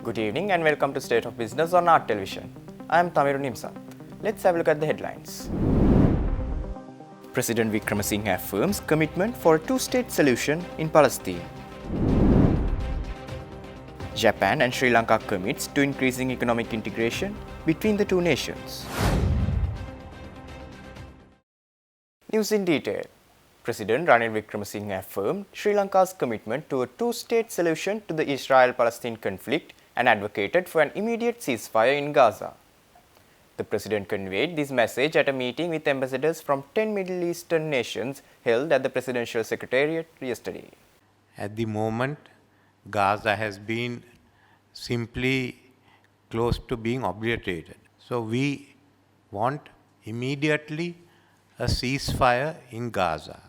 Good evening and welcome to State of Business on Art Television. I am Tamiru Nimsat. Let's have a look at the headlines. President Wickremesinghe affirms commitment for a two-state solution in Palestine. Japan and Sri Lanka commits to increasing economic integration between the two nations. News in detail. President Ranil Wickremesinghe affirmed Sri Lanka's commitment to a two-state solution to the Israel-Palestine conflict and advocated for an immediate ceasefire in Gaza. The president conveyed this message at a meeting with ambassadors from 10 Middle Eastern nations held at the Presidential Secretariat yesterday. At the moment, Gaza has been simply close to being obliterated. So we want immediately a ceasefire in Gaza,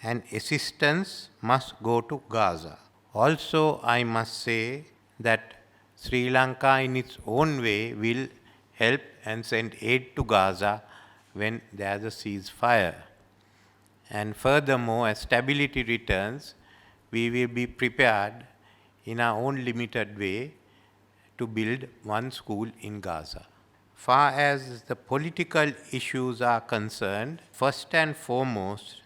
and assistance must go to Gaza. Also, I must say that Sri Lanka in its own way will help and send aid to Gaza when there is a ceasefire. And furthermore, as stability returns, we will be prepared in our own limited way to build one school in Gaza. Far as the political issues are concerned, first and foremost,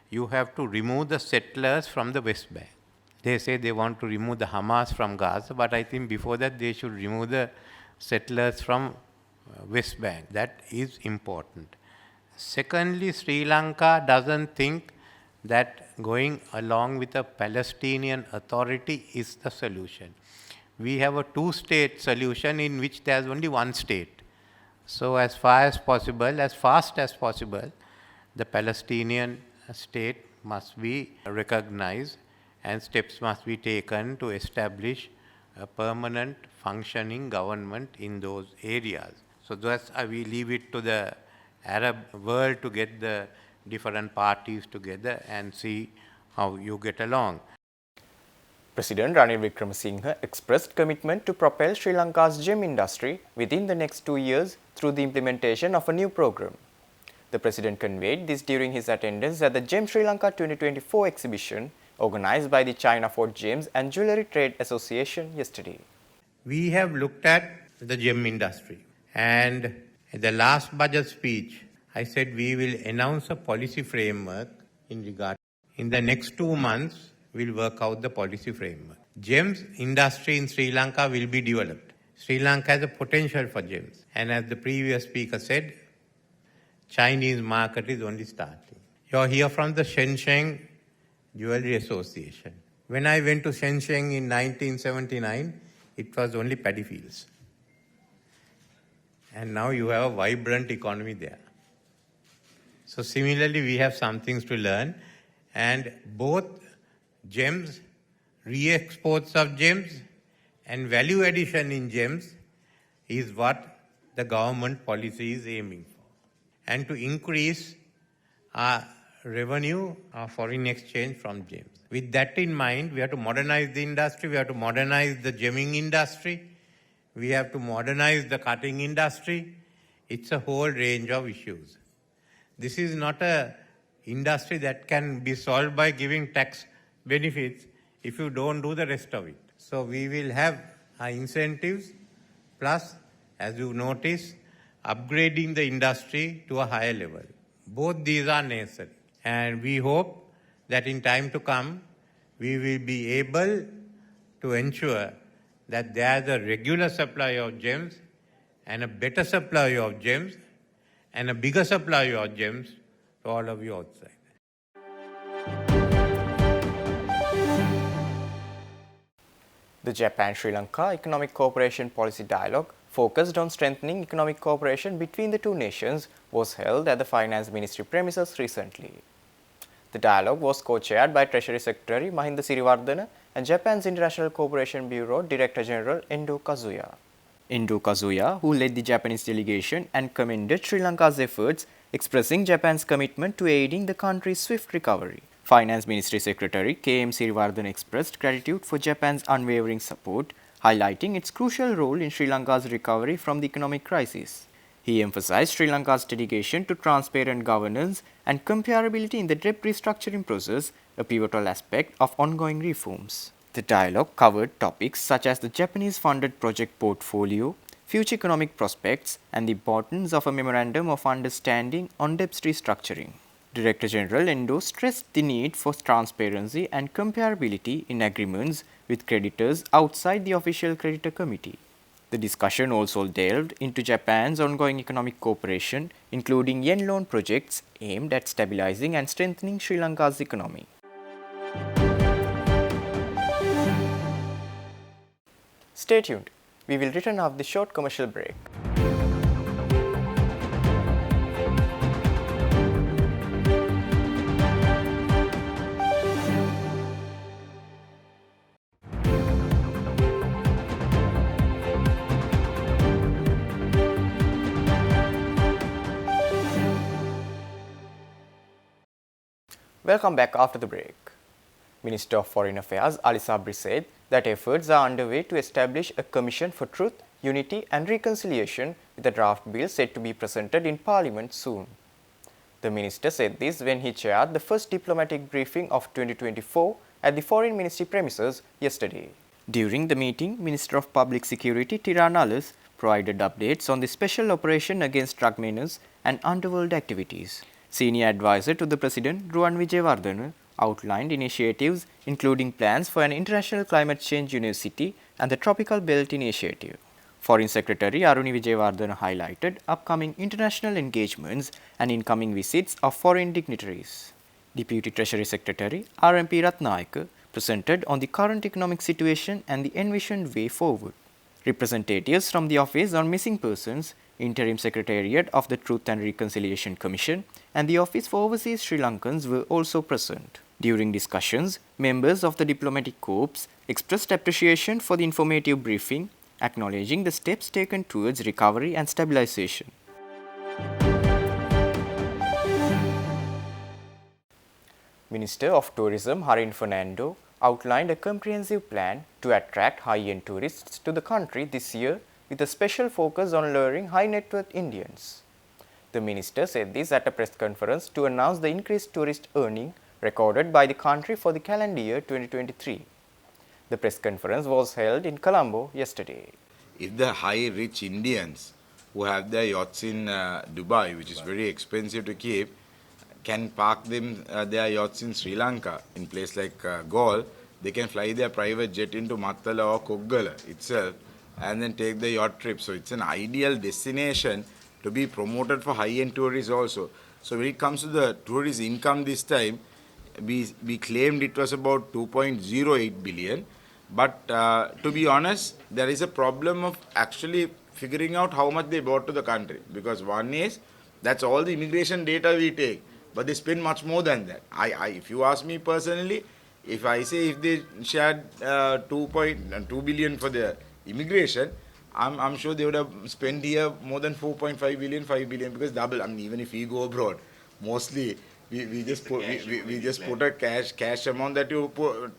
you have to remove the settlers from the West Bank. They say they want to remove the Hamas from Gaza, but I think before that they should remove the settlers from West Bank. That is important. Secondly, Sri Lanka doesn't think that going along with a Palestinian Authority is the solution. We have a two-state solution in which there is only one state. So as far as possible, as fast as possible, the Palestinian state must be recognized and steps must be taken to establish a permanent functioning government in those areas. So thus we leave it to the Arab world to get the different parties together and see how you get along. President Ranil Wickremesinghe expressed commitment to propel Sri Lanka's gem industry within the next 2 years through the implementation of a new program. The president conveyed this during his attendance at the GEM Sri Lanka 2024 exhibition organized by the China Fort Gems and Jewellery Trade Association yesterday. We have looked at the gem industry, and in the last budget speech, I said we will announce a policy framework in regard. In the next 2 months, we'll work out the policy framework. Gems industry in Sri Lanka will be developed. Sri Lanka has a potential for gems, and as the previous speaker said, Chinese market is only starting. You're here from the Shenzhen Jewelry Association. When I went to Shenzhen in 1979, it was only paddy fields. And now you have a vibrant economy there. So similarly, we have some things to learn, and both gems, re-exports of gems, and value addition in gems is what the government policy is aiming for. And to increase our revenue, our foreign exchange from gems. With that in mind, we have to modernize the industry, we have to modernize the gemming industry, we have to modernize the cutting industry. It's a whole range of issues. This is not an industry that can be solved by giving tax benefits if you don't do the rest of it. So we will have our incentives plus, as you notice, upgrading the industry to a higher level. Both these are necessary. And we hope that in time to come, we will be able to ensure that there is a regular supply of gems and a better supply of gems and a bigger supply of gems to all of you outside. The Japan-Sri Lanka Economic Cooperation Policy Dialogue focused on strengthening economic cooperation between the two nations was held at the Finance Ministry premises recently. The dialogue was co-chaired by Treasury Secretary Mahinda Siriwardana and Japan's International Cooperation Bureau Director General Endo Kazuya. Endo Kazuya, who led the Japanese delegation and commended Sri Lanka's efforts, expressing Japan's commitment to aiding the country's swift recovery. Finance Ministry Secretary K.M. Siriwardana expressed gratitude for Japan's unwavering support, highlighting its crucial role in Sri Lanka's recovery from the economic crisis. He emphasized Sri Lanka's dedication to transparent governance and comparability in the debt restructuring process, a pivotal aspect of ongoing reforms. The dialogue covered topics such as the Japanese-funded project portfolio, future economic prospects, and the importance of a memorandum of understanding on debt restructuring. Director General Endo stressed the need for transparency and comparability in agreements with creditors outside the official creditor committee. The discussion also delved into Japan's ongoing economic cooperation, including yen loan projects aimed at stabilizing and strengthening Sri Lanka's economy. Stay tuned. We will return after the short commercial break. Welcome back after the break. Minister of Foreign Affairs Ali Sabri said that efforts are underway to establish a commission for truth, unity and reconciliation with a draft bill set to be presented in Parliament soon. The minister said this when he chaired the first diplomatic briefing of 2024 at the Foreign Ministry premises yesterday. During the meeting, Minister of Public Security Tiran Alas provided updates on the special operation against drug menace and underworld activities. Senior advisor to the President, Ruwan Wijewardena, outlined initiatives including plans for an international climate change university and the Tropical Belt Initiative. Foreign Secretary Aruni Wijewardena highlighted upcoming international engagements and incoming visits of foreign dignitaries. Deputy Treasury Secretary RMP Ratnayaka presented on the current economic situation and the envisioned way forward. Representatives from the Office on Missing Persons, Interim Secretariat of the Truth and Reconciliation Commission, and the Office for Overseas Sri Lankans were also present. During discussions, members of the diplomatic corps expressed appreciation for the informative briefing, acknowledging the steps taken towards recovery and stabilization. Minister of Tourism Harin Fernando outlined a comprehensive plan to attract high-end tourists to the country this year with a special focus on luring high-net-worth Indians. The minister said this at a press conference to announce the increased tourist earning recorded by the country for the calendar year 2023. The press conference was held in Colombo yesterday. If the high-rich Indians who have their yachts in Dubai, which is very expensive to keep, can park their yachts in Sri Lanka, in place like Galle, they can fly their private jet into Mattala or Koggala itself and then take the yacht trip. So it's an ideal destination to be promoted for high-end tourists also. So when it comes to the tourist income this time, we claimed it was about 2.08 billion. But to be honest, there is a problem of actually figuring out how much they brought to the country. Because one is, that's all the immigration data we take. But they spend much more than that. If you ask me personally, if I say if they shared 2 billion for the immigration, I'm sure they would have spent here more than 4.5 billion, 5 billion, because double. I mean, even if we go abroad, mostly we just put a cash amount that you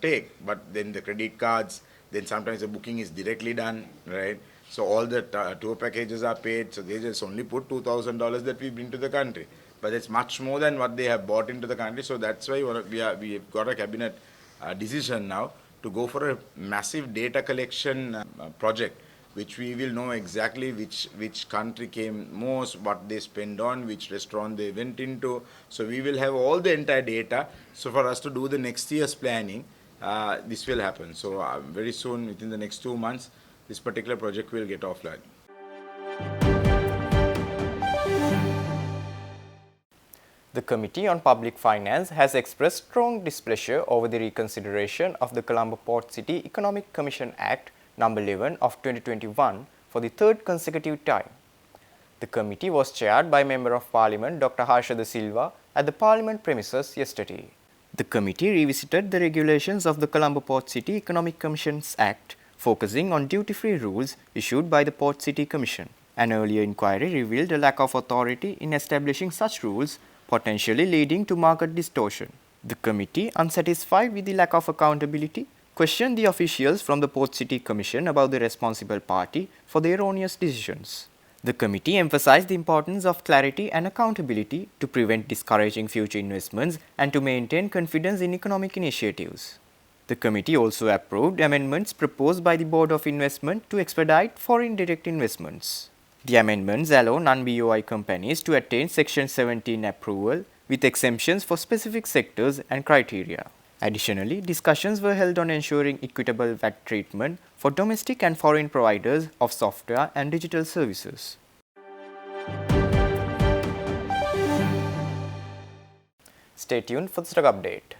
take, but then the credit cards, then sometimes the booking is directly done, right? So all the tour packages are paid, so they just only put $2,000 that we bring to the country. But it's much more than what they have bought into the country. So that's why we've got a cabinet decision now to go for a massive data collection project, which we will know exactly which country came most, what they spend on, which restaurant they went into. So we will have all the entire data. So for us to do the next year's planning, this will happen. So very soon, within the next 2 months, this particular project will get offline. The Committee on Public Finance has expressed strong displeasure over the reconsideration of the Colombo Port City Economic Commission Act No. 11 of 2021 for the third consecutive time. The committee was chaired by Member of Parliament Dr. Harshada Silva at the Parliament premises yesterday. The committee revisited the regulations of the Colombo Port City Economic Commissions Act, focusing on duty-free rules issued by the Port City Commission. An earlier inquiry revealed a lack of authority in establishing such rules, potentially leading to market distortion. The committee, unsatisfied with the lack of accountability, questioned the officials from the Port City Commission about the responsible party for their erroneous decisions. The committee emphasized the importance of clarity and accountability to prevent discouraging future investments and to maintain confidence in economic initiatives. The committee also approved amendments proposed by the Board of Investment to expedite foreign direct investments. The amendments allow non-BOI companies to attain Section 17 approval with exemptions for specific sectors and criteria. Additionally, discussions were held on ensuring equitable VAT treatment for domestic and foreign providers of software and digital services. Stay tuned for the stock update.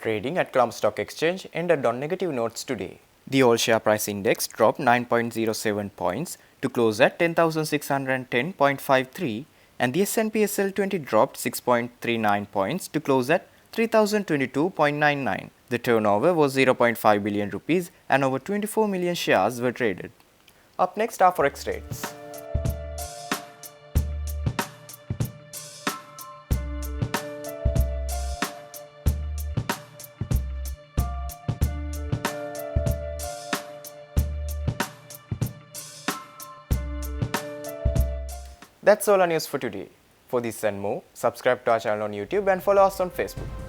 Trading at Colombo Stock Exchange ended on negative notes today. The all share price index dropped 9.07 points to close at 10,610.53 and the S&P SL20 dropped 6.39 points to close at 3,022.99. The turnover was 0.5 billion rupees and over 24 million shares were traded. Up next are forex rates. That's all our news for today. For this and more, subscribe to our channel on YouTube and follow us on Facebook.